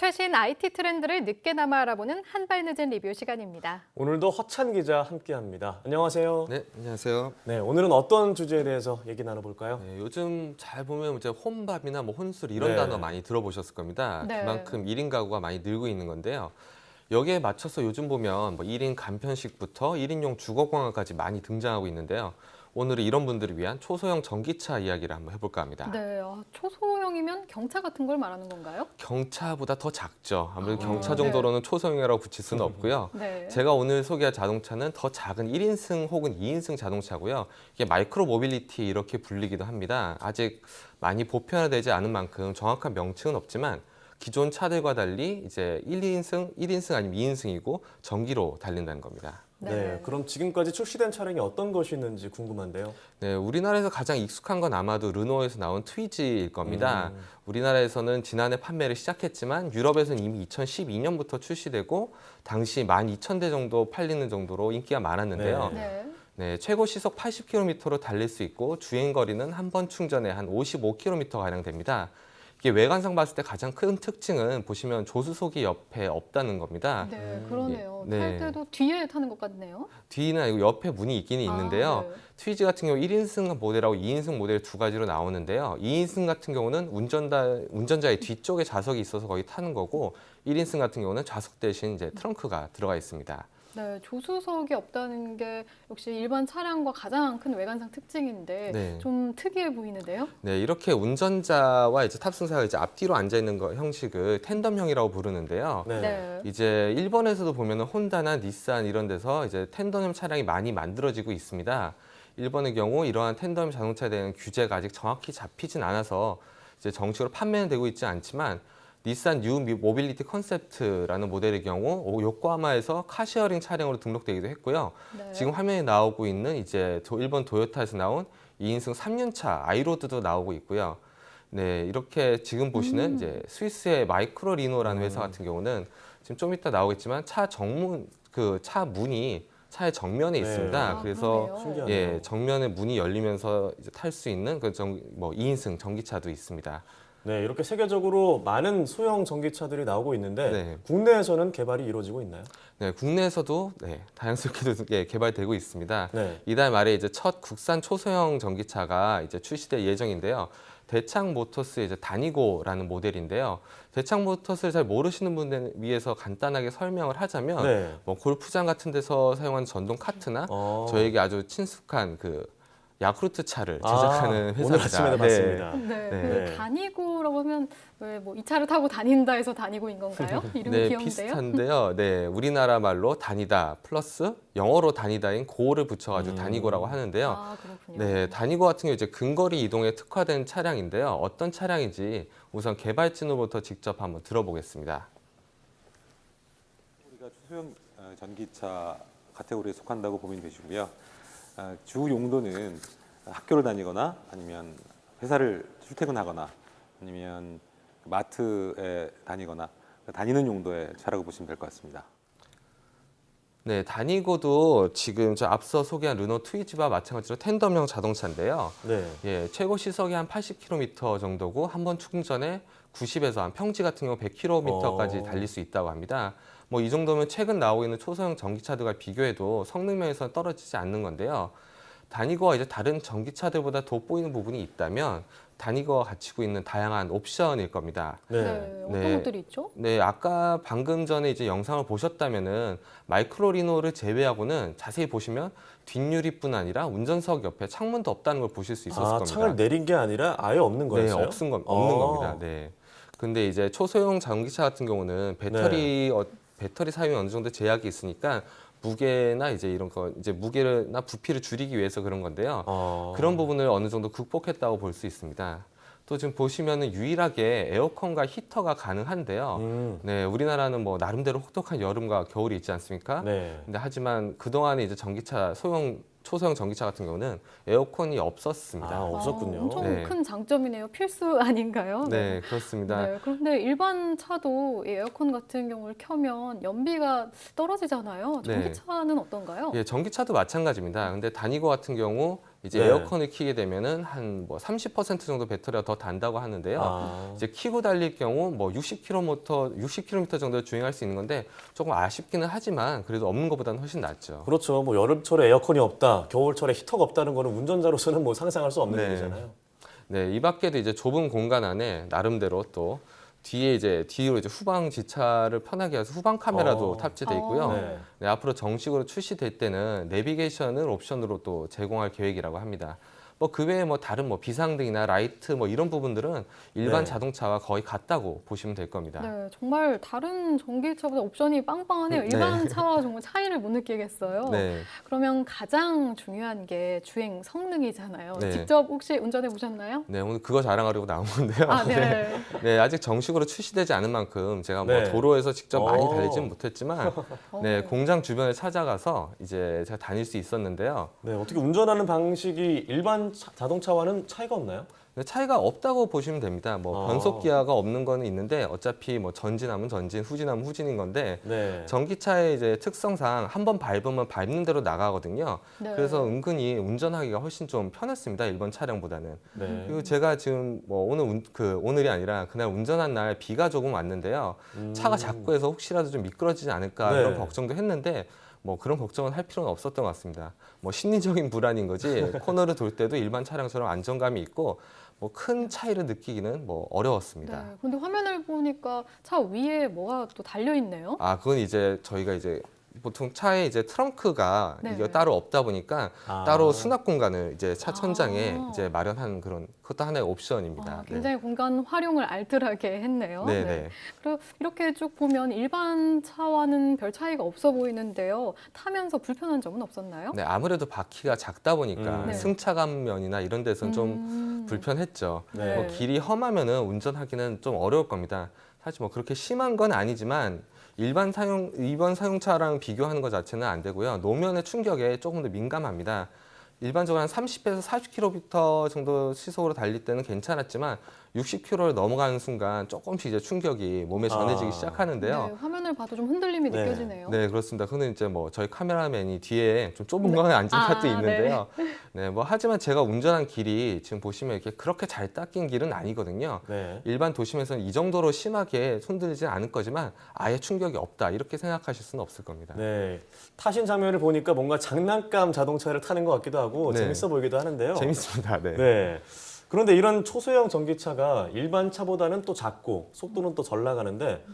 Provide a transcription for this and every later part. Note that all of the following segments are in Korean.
최신 IT 트렌드를 늦게나마 알아보는 한발 늦은 리뷰 시간입니다. 오늘도 허찬 기자 함께합니다. 안녕하세요. 네, 안녕하세요. 네, 오늘은 어떤 주제에 대해서 얘기 나눠볼까요? 네, 요즘 잘 보면 이제 혼밥이나 뭐 혼술 이런 네. 단어 많이 들어보셨을 겁니다. 네. 그만큼 1인 가구가 많이 늘고 있는 건데요. 여기에 맞춰서 요즘 보면 뭐 1인 간편식부터 1인용 주거공간까지 많이 등장하고 있는데요. 오늘은 이런 분들을 위한 초소형 전기차 이야기를 한번 해볼까 합니다. 네, 초소형이면 경차 같은 걸 말하는 건가요? 경차보다 더 작죠. 아무래도 아, 경차 네. 정도로는 초소형이라고 붙일 수는 없고요. 네. 제가 오늘 소개할 자동차는 더 작은 1인승 혹은 2인승 자동차고요. 이게 마이크로 모빌리티 이렇게 불리기도 합니다. 아직 많이 보편화되지 않은 만큼 정확한 명칭은 없지만 기존 차들과 달리 이제 1인승 아니면 2인승이고 전기로 달린다는 겁니다. 네. 그럼 지금까지 출시된 차량이 어떤 것이 있는지 궁금한데요. 네, 우리나라에서 가장 익숙한 건 아마도 르노에서 나온 트위지일 겁니다. 우리나라에서는 지난해 판매를 시작했지만 유럽에서는 이미 2012년부터 출시되고 당시 12,000대 정도 팔리는 정도로 인기가 많았는데요. 네. 네, 최고 시속 80km로 달릴 수 있고 주행 거리는 한 번 충전에 한 55km가량 됩니다. 이게 외관상 봤을 때 가장 큰 특징은 보시면 조수석이 옆에 없다는 겁니다. 네, 그러네요. 네. 탈 때도 뒤에 타는 것 같네요. 뒤는 아니고 옆에 문이 있기는 있는데요. 네. 트위지 같은 경우 1인승 모델하고 2인승 모델 두 가지로 나오는데요. 2인승 같은 경우는 운전자의 뒤쪽에 좌석이 있어서 거의 타는 거고 1인승 같은 경우는 좌석 대신 이제 트렁크가 들어가 있습니다. 네, 조수석이 없다는 게 역시 일반 차량과 가장 큰 외관상 특징인데 네. 좀 특이해 보이는데요. 네, 이렇게 운전자와 이제 탑승자가 이제 앞뒤로 앉아 있는 거 형식을 텐덤형이라고 부르는데요. 네. 네. 이제 일본에서도 보면은 혼다나 닛산 이런 데서 이제 텐덤형 차량이 많이 만들어지고 있습니다. 일본의 경우 이러한 텐덤 자동차에 대한 규제가 아직 정확히 잡히진 않아서 이제 정식으로 판매는 되고 있지 않지만 닛산 뉴 모빌리티 컨셉트라는 모델의 경우 요코하마에서 카시어링 차량으로 등록되기도 했고요. 네. 지금 화면에 나오고 있는 이제 일본 도요타에서 나온 2인승 3륜차 아이로드도 나오고 있고요. 네, 이렇게 지금 보시는 이제 스위스의 마이크로 리노라는 회사 같은 경우는 지금 좀 이따 나오겠지만 차 정문 차 문이 차의 정면에 네. 있습니다. 아, 그래서 그러네요. 신기하네요. 예, 정면에 문이 열리면서 이제 탈 수 있는 그 2인승 전기차도 있습니다. 네, 이렇게 세계적으로 많은 소형 전기차들이 나오고 있는데 네. 국내에서는 개발이 이루어지고 있나요? 네, 국내에서도 다양스럽게도 개발되고 있습니다. 네. 이달 말에 이제 첫 국산 초소형 전기차가 이제 출시될 예정인데요. 대창 모터스의 이제 다니고라는 모델인데요. 대창 모터스를 잘 모르시는 분들 위해서 간단하게 설명을 하자면 네. 뭐 골프장 같은 데서 사용하는 전동 카트나 저에게 아주 친숙한 그 야쿠르트 차를 제작하는 회사입니다. 오늘 아침에도 봤습니다. 네, 네. 그 다니고라고 하면 왜 뭐 이 차를 타고 다닌다 해서 다니고인 건가요? 이름이 네, 귀여운데요. 비슷한데요. 네, 우리나라 말로 다니다 플러스 영어로 다니다인 고를 붙여가지고 다니고라고 하는데요. 아, 그렇군요. 네, 다니고 같은 경우 이제 근거리 이동에 특화된 차량인데요. 어떤 차량인지 우선 개발진으로부터 직접 한번 들어보겠습니다. 우리가 소형 전기차 카테고리에 속한다고 보면 되시고요. 주 용도는 학교를 다니거나 아니면 회사를 출퇴근하거나 아니면 마트에 다니거나 다니는 용도의 차라고 보시면 될 것 같습니다. 네, 다니고도 지금 저 앞서 소개한 르노 트위지와 마찬가지로 텐덤형 자동차인데요. 네. 예, 최고 시속이 한 80km 정도고 한 번 충전에 90에서 한 평지 같은 경우 100km까지 달릴 수 있다고 합니다. 뭐 이 정도면 최근 나오고 있는 초소형 전기차들과 비교해도 성능 면에서 떨어지지 않는 건데요. 다니고가 이제 다른 전기차들보다 돋보이는 부분이 있다면 다니고가 갖추고 있는 다양한 옵션일 겁니다. 네, 네. 어떤 네. 것들이 있죠? 네, 아까 방금 전에 이제 영상을 보셨다면은 마이크로 리노를 제외하고는 자세히 보시면 뒷유리뿐 아니라 운전석 옆에 창문도 없다는 걸 보실 수 있었을 겁니다. 창을 내린 게 아니라 아예 없는 네, 거였어요? 없는 겁니다. 네. 근데 이제 초소형 전기차 같은 경우는 배터리 사용이 어느 정도 제약이 있으니까 무게나 이제 이런 거 이제 무게나 부피를 줄이기 위해서 그런 건데요. 그런 부분을 어느 정도 극복했다고 볼 수 있습니다. 또 지금 보시면은 유일하게 에어컨과 히터가 가능한데요. 네, 우리나라는 뭐 나름대로 혹독한 여름과 겨울이 있지 않습니까? 네. 근데 하지만 그동안에 이제 전기차 초소형 전기차 같은 경우는 에어컨이 없었습니다. 없었군요. 엄청 네. 큰 장점이네요. 필수 아닌가요? 네, 그렇습니다. 네, 그런데 일반 차도 이 에어컨 같은 경우를 켜면 연비가 떨어지잖아요. 네. 전기차는 어떤가요? 예, 전기차도 마찬가지입니다. 근데 다니고 같은 경우 이제 네. 에어컨을 켜게 되면은 한 뭐 30% 정도 배터리가 더 단다고 하는데요. 아, 이제 켜고 달릴 경우 뭐 60km 정도 주행할 수 있는 건데 조금 아쉽기는 하지만 그래도 없는 것보다는 훨씬 낫죠. 그렇죠. 뭐 여름철에 에어컨이 없다, 겨울철에 히터가 없다는 거는 운전자로서는 뭐 상상할 수 없는 네. 일이잖아요. 네, 이 밖에도 이제 좁은 공간 안에 나름대로 또 뒤로 이제 후방 지차를 편하게 해서 후방 카메라도 어. 탑재돼 있고요. 네. 네, 앞으로 정식으로 출시될 때는 내비게이션을 옵션으로 또 제공할 계획이라고 합니다. 뭐 그 외에 뭐 다른 뭐 비상등이나 라이트 뭐 이런 부분들은 일반 네. 자동차와 거의 같다고 보시면 될 겁니다. 네, 정말 다른 전기차보다 옵션이 빵빵하네요. 네. 일반 차와 정말 차이를 못 느끼겠어요. 네. 그러면 가장 중요한 게 주행 성능이잖아요. 네. 직접 혹시 운전해 보셨나요? 네, 오늘 그거 자랑하려고 나온 건데요. 아, 네. 네, 아직 정식으로 출시되지 않은 만큼 제가 뭐 네. 도로에서 직접 많이 어. 달리지는 못했지만 네, 공장 주변을 찾아가서 이제 제가 다닐 수 있었는데요. 네, 어떻게 운전하는 방식이 일반 자동차와는 차이가 없나요? 근데 차이가 없다고 보시면 됩니다. 뭐 아. 변속 기아가 없는 거는 있는데 어차피 뭐 전진하면 전진, 후진하면 후진인 건데 네. 전기차의 이제 특성상 한 번 밟으면 밟는 대로 나가거든요. 네. 그래서 은근히 운전하기가 훨씬 좀 편했습니다. 일반 차량보다는. 네. 그리고 제가 지금 뭐 오늘이 아니라 그날 운전한 날 비가 조금 왔는데요. 차가 작고 해서 혹시라도 좀 미끄러지지 않을까 네. 이런 걱정도 했는데 뭐 그런 걱정은 할 필요는 없었던 것 같습니다. 뭐 심리적인 불안인 거지 코너를 돌 때도 일반 차량처럼 안정감이 있고 뭐 큰 차이를 느끼기는 뭐 어려웠습니다. 네. 근데 화면을 보니까 차 위에 뭐가 또 달려 있네요. 아, 그건 이제 저희가 이제 보통 차에 이제 트렁크가 네. 이게 따로 없다 보니까 아. 따로 수납 공간을 이제 차 천장에 아. 이제 마련한 그런 그것도 하나의 옵션입니다. 아, 굉장히 공간 활용을 알뜰하게 했네요. 네, 네. 그리고 이렇게 쭉 보면 일반 차와는 별 차이가 없어 보이는데요. 타면서 불편한 점은 없었나요? 네, 아무래도 바퀴가 작다 보니까 네. 승차감면이나 이런 데서는 좀 불편했죠. 네. 뭐 길이 험하면은 운전하기는 좀 어려울 겁니다. 사실 뭐 그렇게 심한 건 아니지만 일반 사용차랑 비교하는 것 자체는 안 되고요. 노면의 충격에 조금 더 민감합니다. 일반적으로 한 30에서 40km 정도 시속으로 달릴 때는 괜찮았지만 60km를 넘어가는 순간 조금씩 이제 충격이 몸에 전해지기 아. 시작하는데요. 네, 화면을 봐도 좀 흔들림이 네. 느껴지네요. 네, 그렇습니다. 근데 이제 뭐 저희 카메라맨이 뒤에 좀 좁은 공간에 앉은 탓도 아, 있는데요. 네, 뭐 하지만 제가 운전한 길이 지금 보시면 이렇게 그렇게 잘 닦인 길은 아니거든요. 네. 일반 도심에서는 이 정도로 심하게 손들리지 않을 거지만 아예 충격이 없다 이렇게 생각하실 수는 없을 겁니다. 네. 타신 장면을 보니까 뭔가 장난감 자동차를 타는 것 같기도 하고 네. 재밌어 보이기도 하는데요. 재밌습니다. 네. 네. 그런데 이런 초소형 전기차가 일반 차보다는 또 작고 속도는 또 덜 나가는데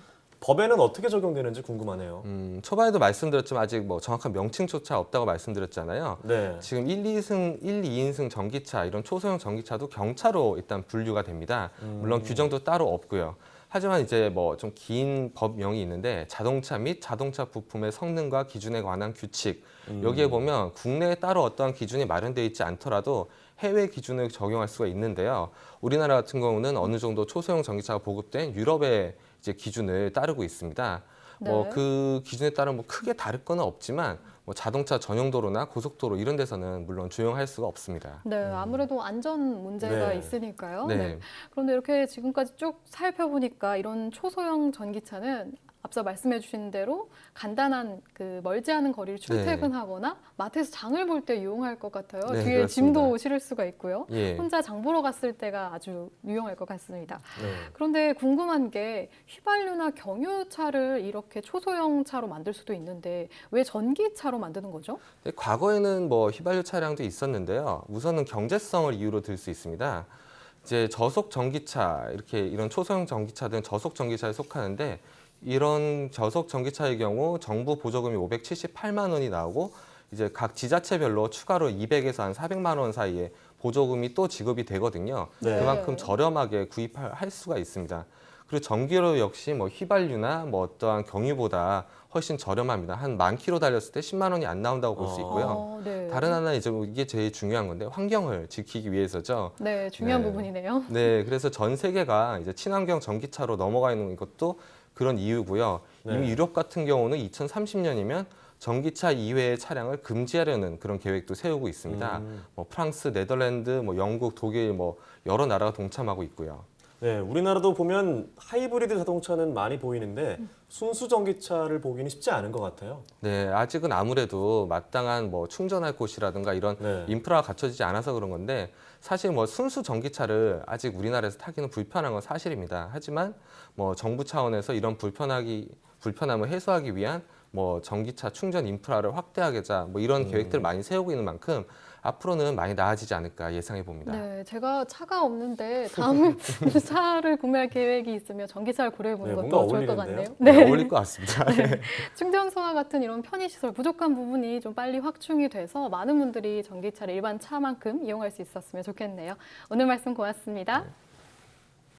법에는 어떻게 적용되는지 궁금하네요. 초반에도 말씀드렸지만 아직 뭐 정확한 명칭조차 없다고 말씀드렸잖아요. 네. 지금 1, 2인승 전기차 이런 초소형 전기차도 경차로 일단 분류가 됩니다. 물론 규정도 따로 없고요. 하지만 이제 뭐 좀 긴 법명이 있는데 자동차 및 자동차 부품의 성능과 기준에 관한 규칙 여기에 보면 국내에 따로 어떠한 기준이 마련되어 있지 않더라도 해외 기준을 적용할 수가 있는데요. 우리나라 같은 경우는 어느 정도 초소형 전기차가 보급된 유럽의 이제 기준을 따르고 있습니다. 뭐 네. 그 기준에 따라 뭐 크게 다를 건 없지만 뭐 자동차 전용 도로나 고속도로 이런 데서는 물론 주행할 수가 없습니다. 네, 아무래도 안전 문제가 네. 있으니까요. 네. 그런데 이렇게 지금까지 쭉 살펴보니까 이런 초소형 전기차는 앞서 말씀해 주신 대로 간단한 그 멀지 않은 거리를 출퇴근하거나 마트에서 장을 볼 때 유용할 것 같아요. 네, 뒤에 그렇습니다. 짐도 실을 수가 있고요. 예. 혼자 장 보러 갔을 때가 아주 유용할 것 같습니다. 네. 그런데 궁금한 게 휘발유나 경유차를 이렇게 초소형 차로 만들 수도 있는데 왜 전기차로 만드는 거죠? 네, 과거에는 뭐 휘발유 차량도 있었는데요. 우선은 경제성을 이유로 들 수 있습니다. 이제 저속 전기차 이런 초소형 전기차들은 저속 전기차에 속하는데 이런 저속 전기차의 경우 정부 보조금이 578만 원이 나오고 이제 각 지자체별로 추가로 200에서 한 400만 원 사이에 보조금이 또 지급이 되거든요. 네. 그만큼 저렴하게 구입할 수가 있습니다. 그리고 전기료 역시 뭐 휘발유나 뭐 어떠한 경유보다 훨씬 저렴합니다. 한 10,000km 달렸을 때 10만 원이 안 나온다고 볼 수 있고요. 네. 다른 하나 이제 뭐 이게 제일 중요한 건데 환경을 지키기 위해서죠. 네, 중요한 네. 부분이네요. 네, 그래서 전 세계가 이제 친환경 전기차로 넘어가 있는 것도 그런 이유고요. 네. 이미 유럽 같은 경우는 2030년이면 전기차 이외의 차량을 금지하려는 그런 계획도 세우고 있습니다. 뭐 프랑스, 네덜란드, 뭐 영국, 독일 뭐 여러 나라가 동참하고 있고요. 네, 우리나라도 보면 하이브리드 자동차는 많이 보이는데 순수 전기차를 보기는 쉽지 않은 것 같아요. 네, 아직은 아무래도 마땅한 뭐 충전할 곳이라든가 이런 네. 인프라가 갖춰지지 않아서 그런 건데 사실 뭐 순수 전기차를 아직 우리나라에서 타기는 불편한 건 사실입니다. 하지만 뭐 정부 차원에서 이런 불편함을 해소하기 위한 뭐 전기차 충전 인프라를 확대하겠자 뭐 이런 계획들을 많이 세우고 있는 만큼 앞으로는 많이 나아지지 않을까 예상해 봅니다. 네, 제가 차가 없는데 다음 차를 구매할 계획이 있으면 전기차를 고려해보는 네, 것도 뭔가 좋을 것 어울리는데요? 같네요. 네, 어울릴 것 같습니다. 네. 충전소와 같은 이런 편의시설 부족한 부분이 좀 빨리 확충이 돼서 많은 분들이 전기차를 일반 차만큼 이용할 수 있었으면 좋겠네요. 오늘 말씀 고맙습니다.